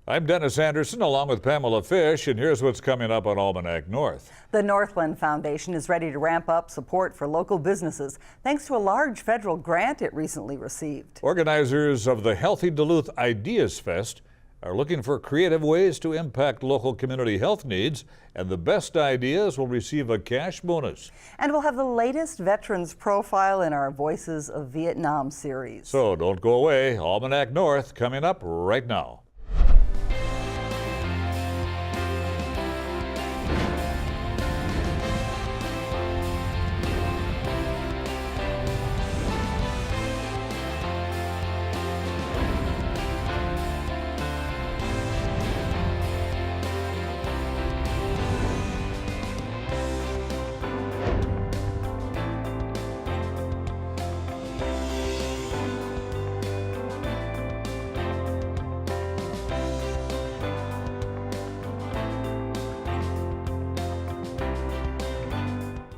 I'm Dennis Anderson along with Pamela Fish, and here's what's coming up on Almanac North. The Northland Foundation is ready to ramp up support for local businesses thanks to a large federal grant it recently received. Organizers of the Healthy Duluth Ideas Fest are looking for creative ways to impact local community health needs, and the best ideas will receive a cash bonus. And we'll have the latest veterans profile in our Voices of Vietnam series. So don't go away. Almanac North coming up right now.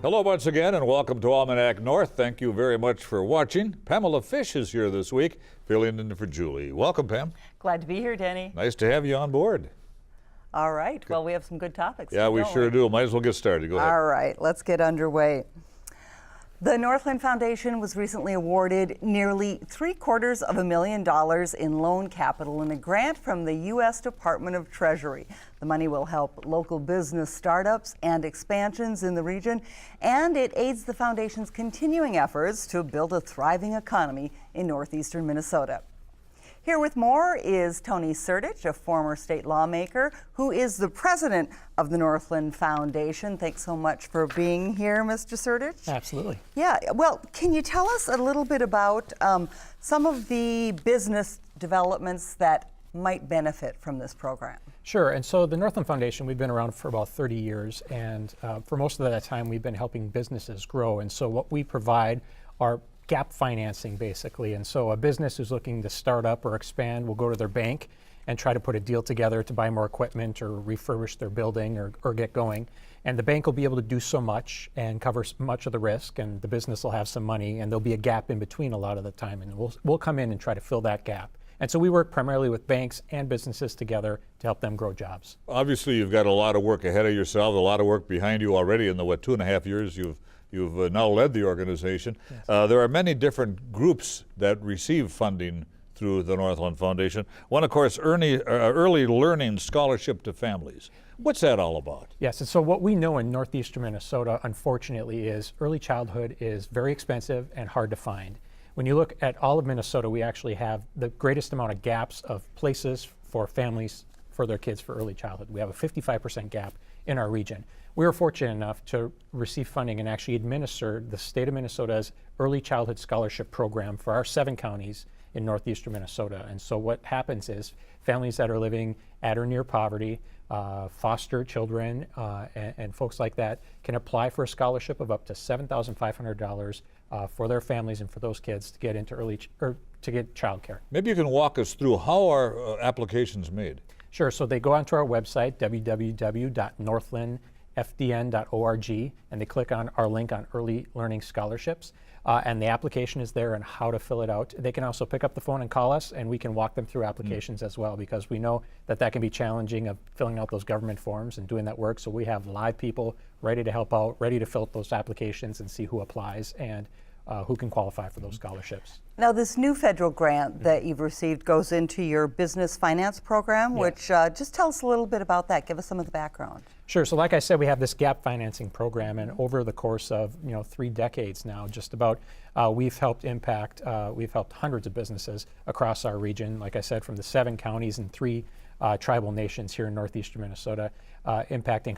Hello once again and welcome to Almanac North. Thank you very much for watching. Pamela Fish is here this week, filling in for Julie. Welcome, Pam. Glad to be here, Denny. Nice to have you on board. All right. Well, we have some good topics. Yeah, we sure do. Might as well get started. Go ahead. All right. Let's get underway. The Northland Foundation was recently awarded nearly $750,000 in loan capital in a grant from the U.S. Department of Treasury. The money will help local business startups and expansions in the region, and it aids the foundation's continuing efforts to build a thriving economy in northeastern Minnesota. Here with more is Tony Sertich, a former state lawmaker who is the president of the Northland Foundation. Thanks so much for being here, Mr. Sertich. Absolutely. Yeah, well, can you tell us a little bit about some of the business developments that might benefit from this program? Sure, and so the Northland Foundation, we've been around for about 30 years, and for most of that time we've been helping businesses grow, and so what we provide are gap financing, basically. And so a business who's looking to start up or expand will go to their bank and try to put a deal together to buy more equipment or refurbish their building or get going. And the bank will be able to do so much and cover much of the risk, and the business will have some money, and there'll be a gap in between a lot of the time, and we'll come in and try to fill that gap. And so we work primarily with banks and businesses together to help them grow jobs. Obviously, you've got a lot of work ahead of yourself, a lot of work behind you already in the, 2.5 years you've now led the organization. Yes. There are many different groups that receive funding through the Northland Foundation. One, of course, early learning scholarship to families. What's that all about? Yes, and so what we know in northeastern Minnesota, unfortunately, is early childhood is very expensive and hard to find. When you look at all of Minnesota, we actually have the greatest amount of gaps of places for families for their kids for early childhood. We have a 55% gap in our region. We were fortunate enough to receive funding and actually administer the state of Minnesota's early childhood scholarship program for our 7 counties in northeastern Minnesota. And so what happens is families that are living at or near poverty, foster children, and folks like that can apply for a scholarship of up to $7,500 for their families and for those kids to get into to get childcare. Maybe you can walk us through how are applications made. Sure, so they go onto our website, www.northlandfdn.org, and they click on our link on early learning scholarships, and the application is there and how to fill it out. They can also pick up the phone and call us, and we can walk them through applications as well, because we know that can be challenging of filling out those government forms and doing that work. So we have live people ready to help out, ready to fill out those applications and see who applies and who can qualify for those scholarships. Now, this new federal grant that you've received goes into your business finance program, which just tell us a little bit about that. Give us some of the background. Sure. So like I said, we have this gap financing program, and over the course of 3 decades now, just about, we've helped hundreds of businesses across our region, like I said, from the 7 counties and 3 tribal nations here in northeastern Minnesota, impacting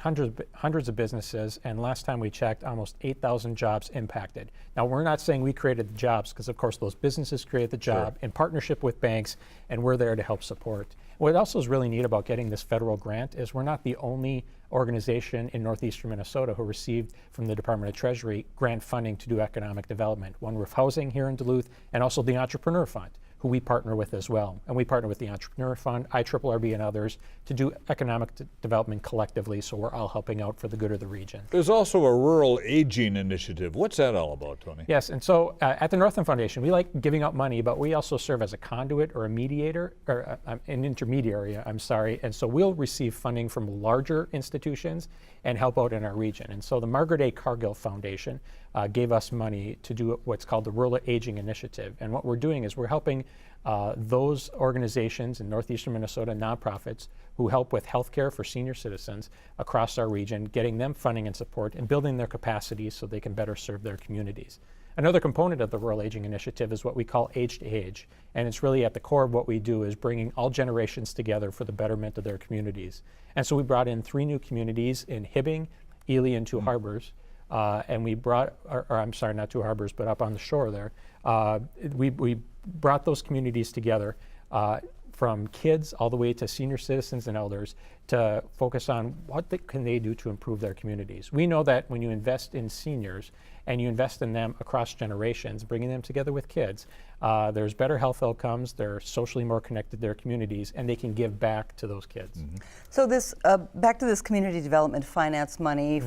hundreds of businesses, and last time we checked, almost 8,000 jobs impacted. Now, we're not saying we created the jobs, because of course those businesses created the job in partnership with banks, and we're there to help support. What also is really neat about getting this federal grant is we're not the only organization in northeastern Minnesota who received from the Department of Treasury grant funding to do economic development. One Roof Housing here in Duluth, and also the Entrepreneur Fund. who we partner with as well. And we partner with the Entrepreneur Fund, IRRB, and others to do economic development collectively, so we're all helping out for the good of the region. There's also a rural aging initiative. What's that all about, Tony? Yes, and so at the Northland Foundation, we like giving out money, but we also serve as a conduit or a mediator, or an intermediary, I'm sorry, and so we'll receive funding from larger institutions and help out in our region. And so the Margaret A. Cargill Foundation gave us money to do what's called the Rural Aging Initiative. And what we're doing is we're helping those organizations in northeastern Minnesota, nonprofits, who help with healthcare for senior citizens across our region, getting them funding and support and building their capacities so they can better serve their communities. Another component of the Rural Aging Initiative is what we call Age to Age, and it's really at the core of what we do is bringing all generations together for the betterment of their communities. And so we brought in 3 new communities in Hibbing, Ely, and Two Harbors, and we brought, or I'm sorry, not Two Harbors, but up on the shore there, we brought those communities together from kids all the way to senior citizens and elders to focus on what can they do to improve their communities. We know that when you invest in seniors and you invest in them across generations, bringing them together with kids, there's better health outcomes, they're socially more connected to their communities, and they can give back to those kids. Mm-hmm. So this, back to this community development finance money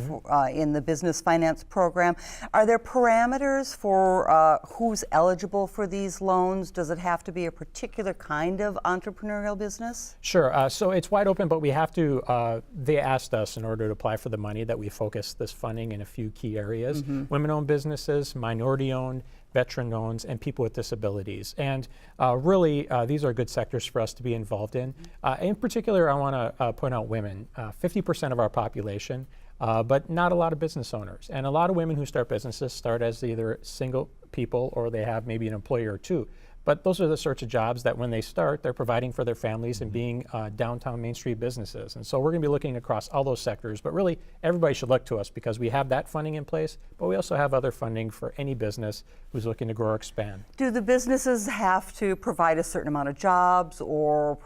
in the business finance program, are there parameters for who's eligible for these loans? Does it have to be a particular kind of entrepreneurial business? Sure, so it's wide open, but we have to, they asked us in order to apply for the money that we focus this funding in a few key areas. Women-owned businesses, minority-owned, veteran-owned, and people with disabilities. And really, these are good sectors for us to be involved in. In particular, I want to point out women. 50% of our population, but not a lot of business owners. And a lot of women who start businesses start as either single people or they have maybe an employer or two. But those are the sorts of jobs that when they start, they're providing for their families and being downtown Main Street businesses. And so we're going to be looking across all those sectors, but really everybody should look to us because we have that funding in place, but we also have other funding for any business who's looking to grow or expand. Do the businesses have to provide a certain amount of jobs or,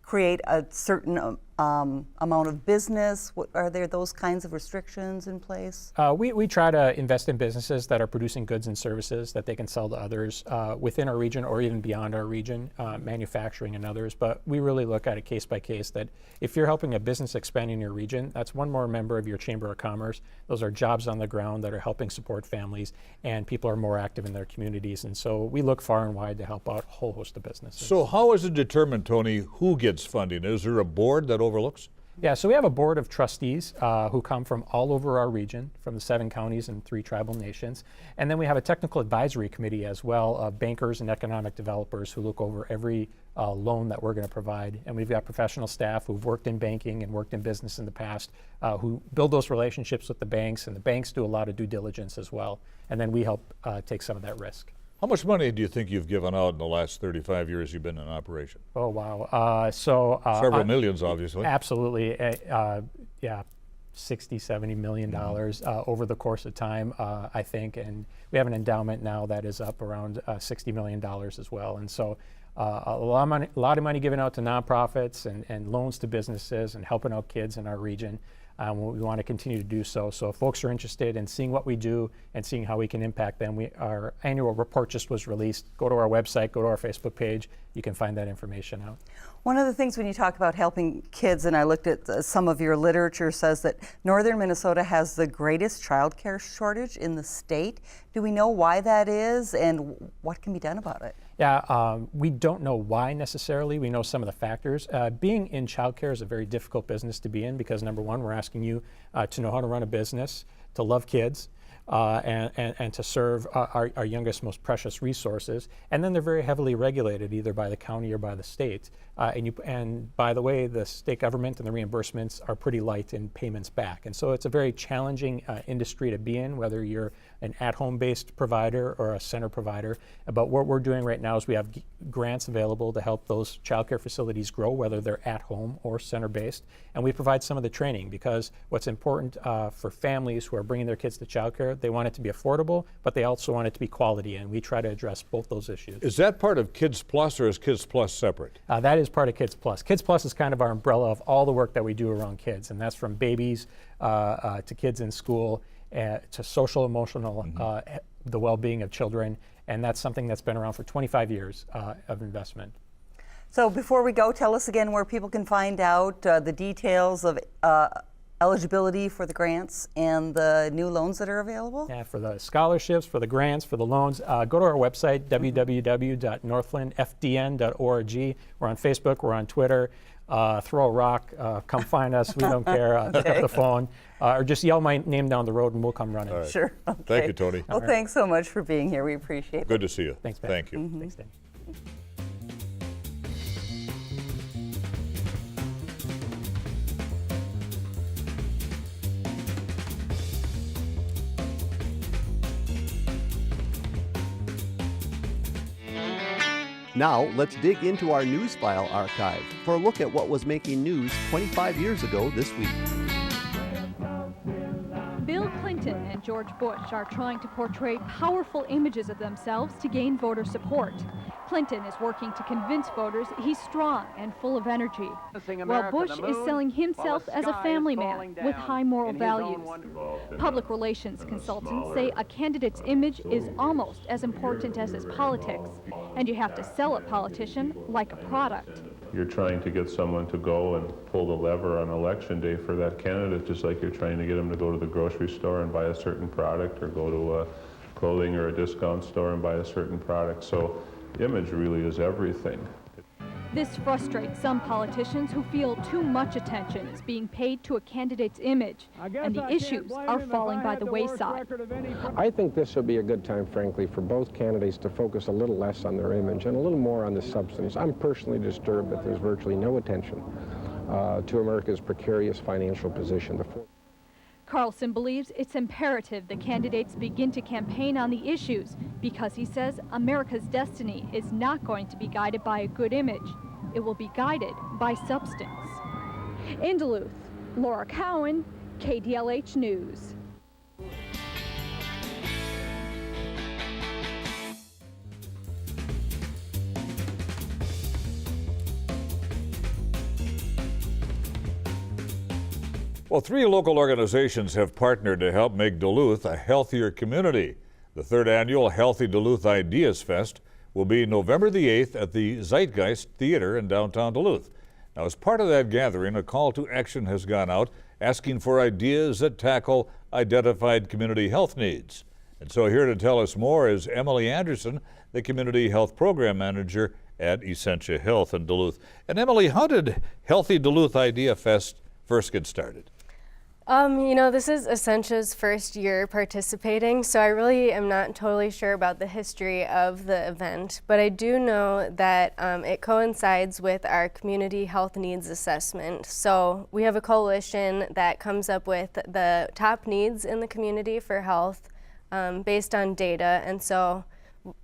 create a certain amount of business? Are there those kinds of restrictions in place? We try to invest in businesses that are producing goods and services that they can sell to others within our region or even beyond our region, manufacturing and others. But we really look at it case by case that if you're helping a business expand in your region, that's one more member of your Chamber of Commerce. Those are jobs on the ground that are helping support families and people are more active in their communities. And so we look far and wide to help out a whole host of businesses. So how is it determined, Tony, who gets funding? Is there a board that overlooks? Yeah, so we have a board of trustees who come from all over our region, from the 7 counties and 3 tribal nations. And then we have a technical advisory committee as well of bankers and economic developers who look over every loan that we're going to provide. And we've got professional staff who've worked in banking and worked in business in the past who build those relationships with the banks, and the banks do a lot of due diligence as well. And then we help take some of that risk. How much money do you think you've given out in the last 35 years you've been in operation? Oh, wow. Several millions, obviously. Absolutely. Yeah, $60, $70 million over the course of time, I think. And we have an endowment now that is up around $60 million as well. And so a lot of money given out to nonprofits and loans to businesses and helping out kids in our region. We want to continue to do so. So if folks are interested in seeing what we do and seeing how we can impact them, our annual report just was released. Go to our website, go to our Facebook page. You can find that information out. One of the things when you talk about helping kids, and I looked at some of your literature, says that northern Minnesota has the greatest child care shortage in the state. Do we know why that is and what can be done about it? Yeah, we don't know why necessarily. We know some of the factors. Being in childcare is a very difficult business to be in because, number one, we're asking you to know how to run a business, to love kids, and to serve our youngest, most precious resources. And then they're very heavily regulated either by the county or by the state. And by the way, the state government and the reimbursements are pretty light in payments back. And so it's a very challenging industry to be in, whether you're an at-home based provider or a center provider. But what we're doing right now is we have grants available to help those childcare facilities grow, whether they're at home or center based. And we provide some of the training because what's important for families who are bringing their kids to childcare, they want it to be affordable, but they also want it to be quality. And we try to address both those issues. Is that part of Kids Plus or is Kids Plus separate? That is part of Kids Plus. Kids Plus is kind of our umbrella of all the work that we do around kids. And that's from babies to kids in school to social, emotional, the well-being of children, and that's something that's been around for 25 years of investment. So before we go, tell us again where people can find out the details of eligibility for the grants and the new loans that are available. Yeah, for the scholarships, for the grants, for the loans, go to our website, www.northlandfdn.org. We're on Facebook, we're on Twitter. Throw a rock, come find us, we don't care, pick up the phone, or just yell my name down the road and we'll come running. Right. Sure. Okay. Thank you, Tony. Well, thanks so much for being here. We appreciate it. Good to see you. Thanks, Ben. Thank you. Thanks, Dan. Now, let's dig into our news file archive for a look at what was making news 25 years ago this week. Bill Clinton and George Bush are trying to portray powerful images of themselves to gain voter support. Clinton is working to convince voters he's strong and full of energy, while Bush is selling himself as a family man with high moral values. Public relations consultants say a candidate's image is almost as important as his politics, and you have to sell a politician like a product. You're trying to get someone to go and pull the lever on election day for that candidate, just like you're trying to get them to go to the grocery store and buy a certain product, or go to a clothing or a discount store and buy a certain product. So image really is everything. This frustrates some politicians who feel too much attention is being paid to a candidate's image, and the issues are falling by the wayside. I think this would be a good time, frankly, for both candidates to focus a little less on their image and a little more on the substance. I'm personally disturbed that there's virtually no attention to America's precarious financial position. Carlson believes it's imperative the candidates begin to campaign on the issues because he says America's destiny is not going to be guided by a good image. It will be guided by substance. In Duluth, Laura Cowan, KDLH News. Well, 3 local organizations have partnered to help make Duluth a healthier community. The 3rd annual Healthy Duluth Ideas Fest will be November the 8th at the Zeitgeist Theater in downtown Duluth. Now, as part of that gathering, a call to action has gone out asking for ideas that tackle identified community health needs. And so here to tell us more is Emily Anderson, the Community Health Program Manager at Essentia Health in Duluth. And Emily, how did Healthy Duluth Idea Fest first get started? You know, this is Essentia's first year participating, so I really am not totally sure about the history of the event, but I do know that it coincides with our community health needs assessment. So we have a coalition that comes up with the top needs in the community for health based on data, and so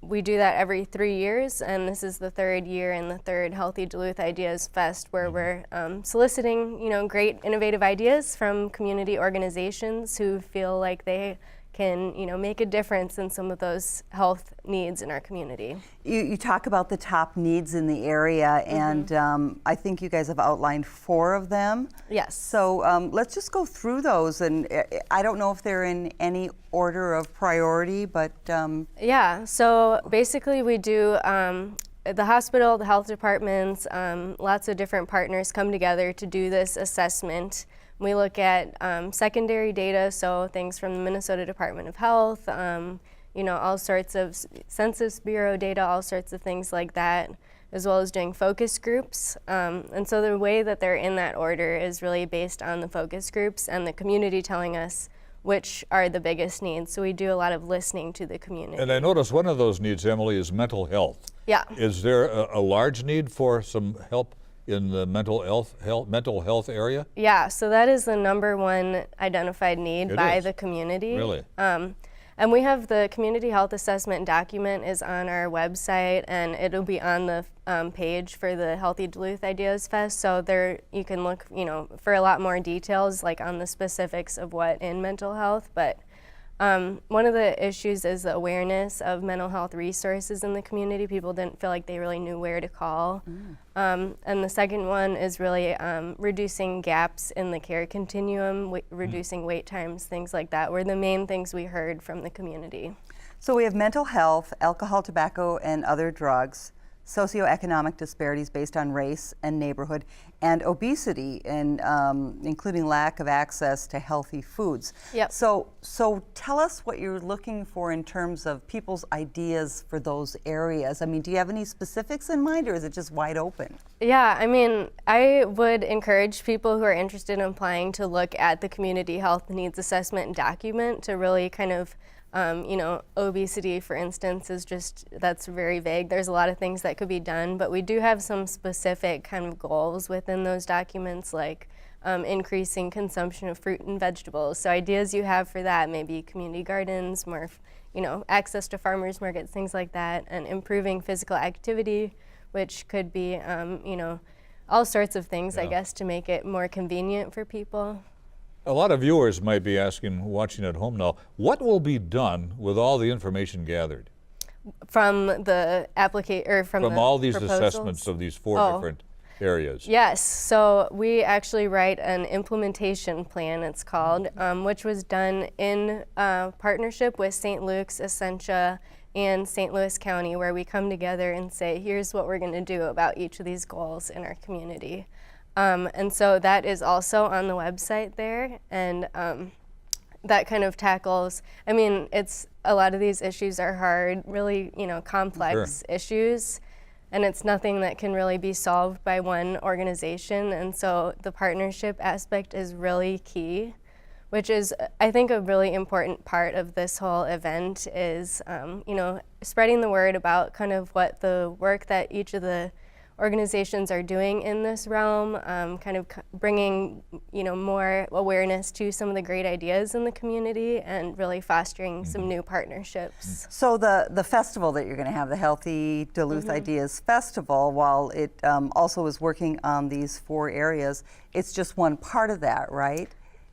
we do that every 3 years, and this is the 3rd year in the 3rd Healthy Duluth Ideas Fest, where we're soliciting, you know, great innovative ideas from community organizations who feel like they can, you know, make a difference in some of those health needs in our community. You talk about the top needs in the area, and I think you guys have outlined 4 of them. Yes. So let's just go through those, and I don't know if they're in any order of priority, but yeah, so basically we do the hospital, the health departments, lots of different partners come together to do this assessment. We look at secondary data, so things from the Minnesota Department of Health, you know, all sorts of Census Bureau data, all sorts of things like that, as well as doing focus groups. And so the way that they're in that order is really based on the focus groups and the community telling us which are the biggest needs. So we do a lot of listening to the community. And I notice one of those needs, Emily, is mental health. Yeah. Is there a large need for some help in the mental health area? Yeah, so that is the #1 identified need by the community. Really? And we have the community health assessment document is on our website, and it'll be on the page for the Healthy Duluth Ideas Fest. So there you can look, you know, for a lot more details, like on the specifics of what in mental health. But one of the issues is the awareness of mental health resources in the community. People didn't feel like they really knew where to call. And the second one is really reducing gaps in the care continuum, reducing wait times, things like that were the main things we heard from the community. So we have mental health, alcohol, tobacco, and other drugs, socioeconomic disparities based on race and neighborhood, and obesity, and including lack of access to healthy foods. Yep. So tell us what you're looking for in terms of people's ideas for those areas. I mean, do you have any specifics in mind, or is it just wide open? Yeah, I mean, I would encourage people who are interested in applying to look at the community health needs assessment document to really kind of obesity, for instance, is just, that's very vague. There's a lot of things that could be done, but we do have some specific kind of goals within those documents, like increasing consumption of fruit and vegetables. So ideas you have for that, maybe community gardens, more, access to farmers markets, things like that, and improving physical activity, which could be, all sorts of things, I guess, to make it more convenient for people. A lot of viewers might be asking, watching at home now, what will be done with all the information gathered? From the From all these proposals? Assessments of these 4 different areas. Yes, so we actually write an implementation plan, it's called, which was done in partnership with St. Luke's, Essentia, and St. Louis County, where we come together and say, here's what we're going to do about each of these goals in our community. And so that is also on the website there, and that kind of tackles, I mean, a lot of these issues are hard, really, complex issues, and it's nothing that can really be solved by one organization, and so the partnership aspect is really key, which is, I think, a really important part of this whole event is, spreading the word about kind of what the work that each of the organizations are doing in this realm, kind of bringing, more awareness to some of the great ideas in the community and really fostering some new partnerships. So the festival that you're going to have, the Healthy Duluth Ideas Festival, while it also is working on these 4 areas, it's just one part of that, right?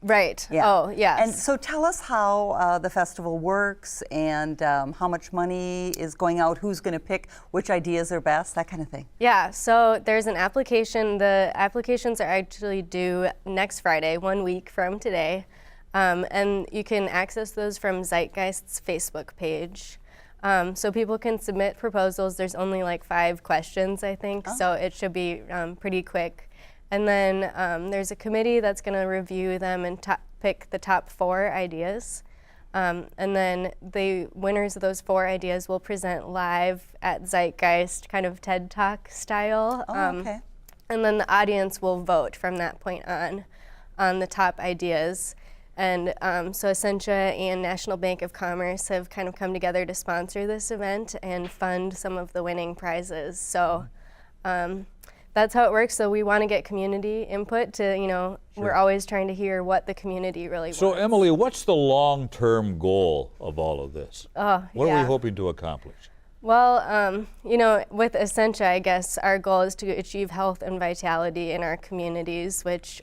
Right. Yeah. Oh, yes. And so tell us how the festival works and how much money is going out, who's going to pick which ideas are best, that kind of thing. Yeah, so there's an application. The applications are actually due next Friday, 1 week from today. And you can access those from Zeitgeist's Facebook page. So people can submit proposals. There's only like 5 questions, I think, so it should be pretty quick. And then there's a committee that's going to review them and pick the top 4 ideas. And then the winners of those 4 ideas will present live at Zeitgeist, kind of TED Talk style. Okay. And then the audience will vote from that point on the top ideas. And so Essentia and National Bank of Commerce have kind of come together to sponsor this event and fund some of the winning prizes. So that's how it works. So we want to get community input to, we're always trying to hear what the community really wants. So Emily, what's the long-term goal of all of this? What are we hoping to accomplish? Well, with Essentia, I guess our goal is to achieve health and vitality in our communities, which,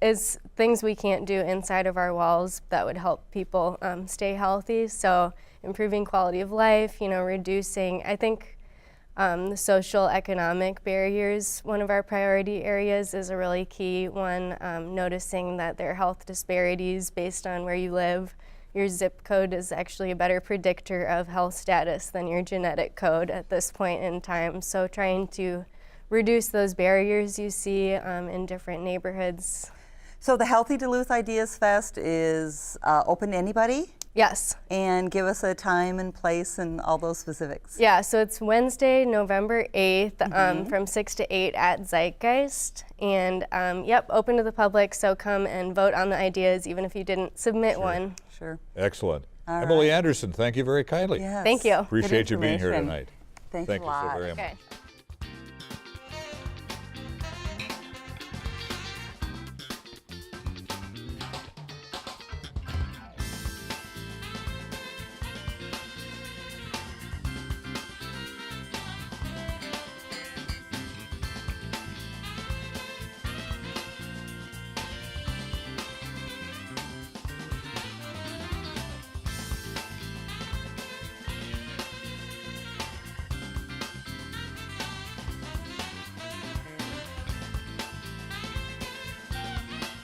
is things we can't do inside of our walls that would help people stay healthy. So improving quality of life, reducing, I think, the social economic barriers, one of our priority areas, is a really key one, noticing that there are health disparities based on where you live. Your zip code is actually a better predictor of health status than your genetic code at this point in time. So trying to reduce those barriers you see in different neighborhoods. So the Healthy Duluth Ideas Fest is open to anybody? Yes. And give us a time and place and all those specifics. Yeah, so it's Wednesday, November 8th from 6 to 8 at Zeitgeist. And open to the public, so come and vote on the ideas even if you didn't submit one. Sure. Excellent. All Emily right. Anderson, thank you very kindly. Yes. Thank you. Appreciate you being here information. tonight. Thanks Thank a you lot. so very much. Okay.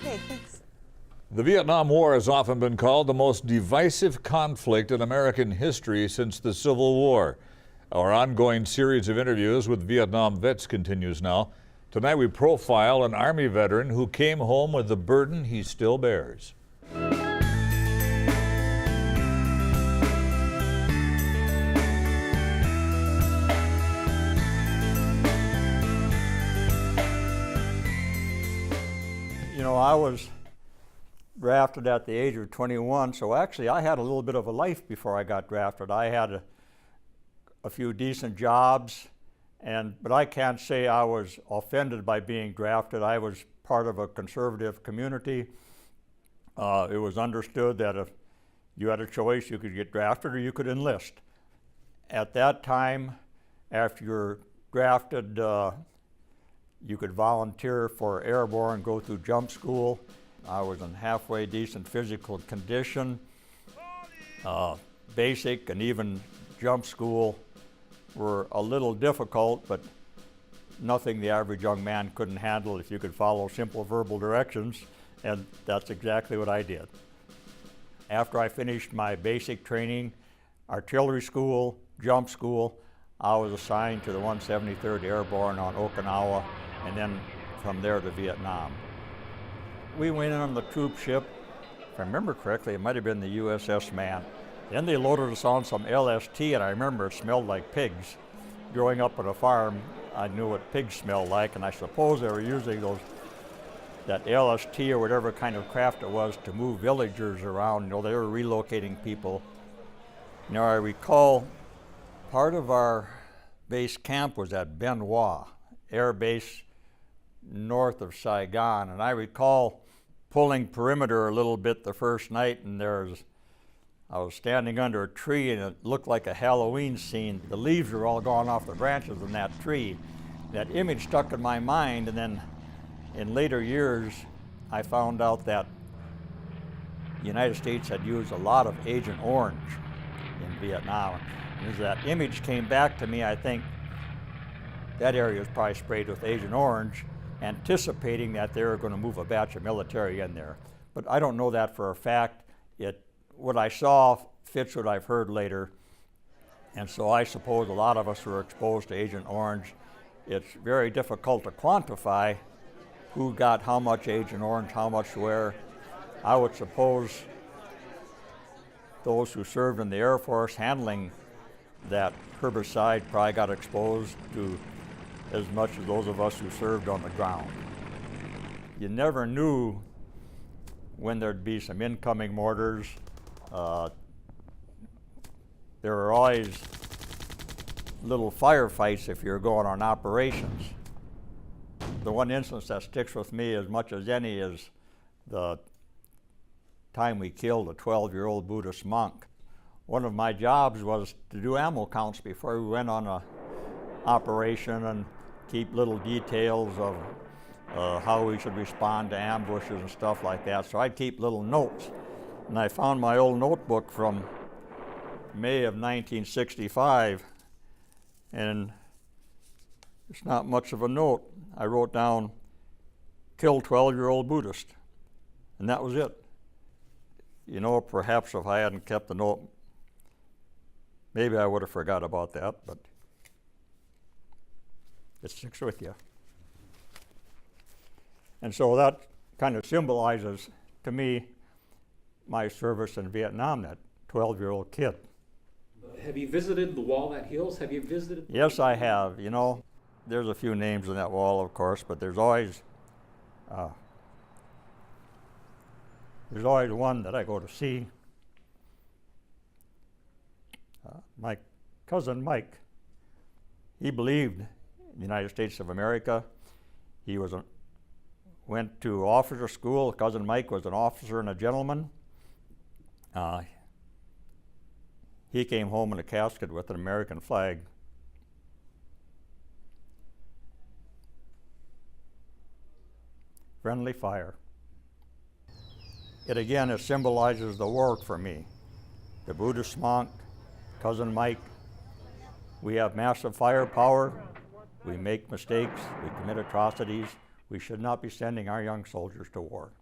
Okay, thanks. The Vietnam War has often been called the most divisive conflict in American history since the Civil War. Our ongoing series of interviews with Vietnam vets continues now. Tonight we profile an Army veteran who came home with the burden he still bears. You know, I was drafted at the age of 21, so actually I had a little bit of a life before I got drafted. I had a few decent jobs, but I can't say I was offended by being drafted. I was part of a conservative community. It was understood that if you had a choice, you could get drafted or you could enlist. At that time, after you're drafted, you could volunteer for airborne, go through jump school. I was in halfway decent physical condition. Basic and even jump school were a little difficult, but nothing the average young man couldn't handle if you could follow simple verbal directions, and that's exactly what I did. After I finished my basic training, artillery school, jump school, I was assigned to the 173rd Airborne on Okinawa, and then from there to Vietnam. We went in on the troop ship. If I remember correctly, it might have been the USS Man. Then they loaded us on some LST, and I remember it smelled like pigs. Growing up on a farm, I knew what pigs smelled like, and I suppose they were using that LST or whatever kind of craft it was to move villagers around. You know, they were relocating people. Now I recall part of our base camp was at Ben Hoa Air Base north of Saigon, and I recall pulling perimeter a little bit the first night, and I was standing under a tree, and it looked like a Halloween scene. The leaves were all gone off the branches in that tree. That image stuck in my mind, and then in later years I found out that the United States had used a lot of Agent Orange in Vietnam. And as that image came back to me, I think that area was probably sprayed with Agent Orange, anticipating that they were going to move a batch of military in there. But I don't know that for a fact. What I saw fits what I've heard later, and so I suppose a lot of us were exposed to Agent Orange. It's very difficult to quantify who got how much Agent Orange, how much where. I would suppose those who served in the Air Force handling that herbicide probably got exposed to as much as those of us who served on the ground. You never knew when there'd be some incoming mortars. There were always little firefights if you're going on operations. The one instance that sticks with me as much as any is the time we killed a 12-year-old Buddhist monk. One of my jobs was to do ammo counts before we went on an operation and keep little details of how we should respond to ambushes and stuff like that. So I'd keep little notes. And I found my old notebook from May of 1965, and it's not much of a note. I wrote down, "Killed 12-year-old Buddhist," and that was it. You know, perhaps if I hadn't kept the note, maybe I would have forgot about that, but it sticks with you. And so that kind of symbolizes to me my service in Vietnam, that 12-year-old kid. Have you visited the wall that heals? Have you visited? Yes, I have. You know, there's a few names on that wall, of course, but there's always one that I go to see. My cousin Mike, he believed in the United States of America. He went to officer school. Cousin Mike was an officer and a gentleman. He came home in a casket with an American flag. Friendly fire. It symbolizes the war for me. The Buddhist monk, Cousin Mike. We have massive firepower. We make mistakes. We commit atrocities. We should not be sending our young soldiers to war.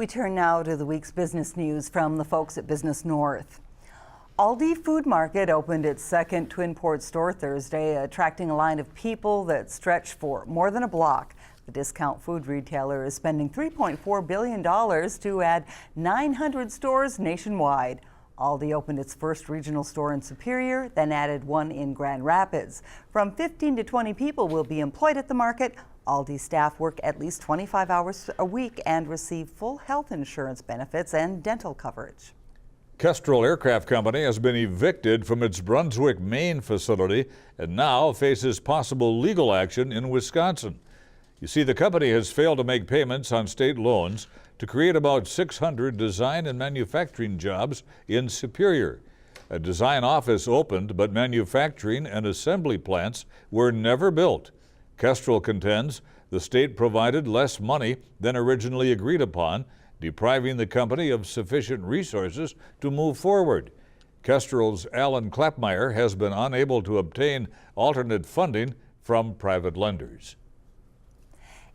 We turn now to the week's business news from the folks at Business North. Aldi Food Market opened its second Twin Port store Thursday, attracting a line of people that stretch for more than a block. The discount food retailer is spending $3.4 billion to add 900 stores nationwide. Aldi opened its first regional store in Superior, then added one in Grand Rapids. From 15 to 20 people will be employed at the market. Aldi staff work at least 25 hours a week and receive full health insurance benefits and dental coverage. Kestrel Aircraft Company has been evicted from its Brunswick, Maine facility and now faces possible legal action in Wisconsin. You see, the company has failed to make payments on state loans to create about 600 design and manufacturing jobs in Superior. A design office opened, but manufacturing and assembly plants were never built. Kestrel contends the state provided less money than originally agreed upon, depriving the company of sufficient resources to move forward. Kestrel's Alan Klappmeyer has been unable to obtain alternate funding from private lenders.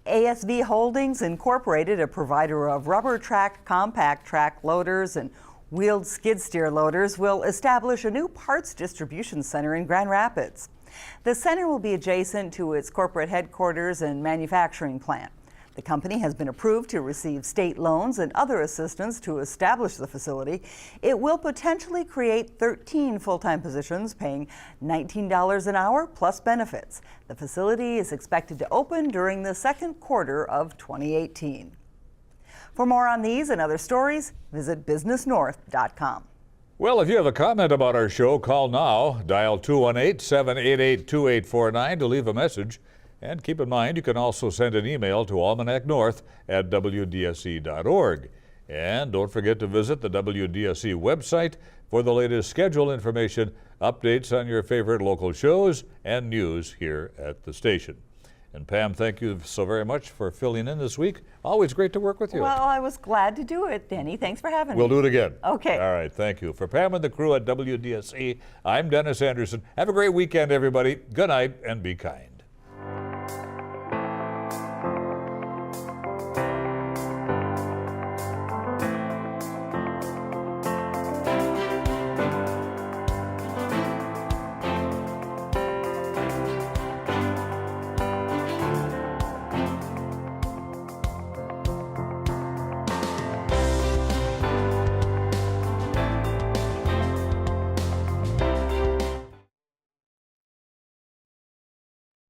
ASV Holdings Incorporated, a provider of rubber track, compact track loaders and wheeled skid steer loaders, will establish a new parts distribution center in Grand Rapids. The center will be adjacent to its corporate headquarters and manufacturing plant. The company has been approved to receive state loans and other assistance to establish the facility. It will potentially create 13 full-time positions, paying $19 an hour plus benefits. The facility is expected to open during the second quarter of 2018. For more on these and other stories, visit businessnorth.com. Well, if you have a comment about our show, call now. Dial 218-788-2849 to leave a message. And keep in mind, you can also send an email to Almanac North at WDSE.org. And don't forget to visit the WDSE website for the latest schedule information, updates on your favorite local shows, and news here at the station. And Pam, thank you so very much for filling in this week. Always great to work with you. Well, I was glad to do it, Denny. Thanks for having me. We'll do it again. Okay. All right, thank you. For Pam and the crew at WDSE, I'm Dennis Anderson. Have a great weekend, everybody. Good night and be kind.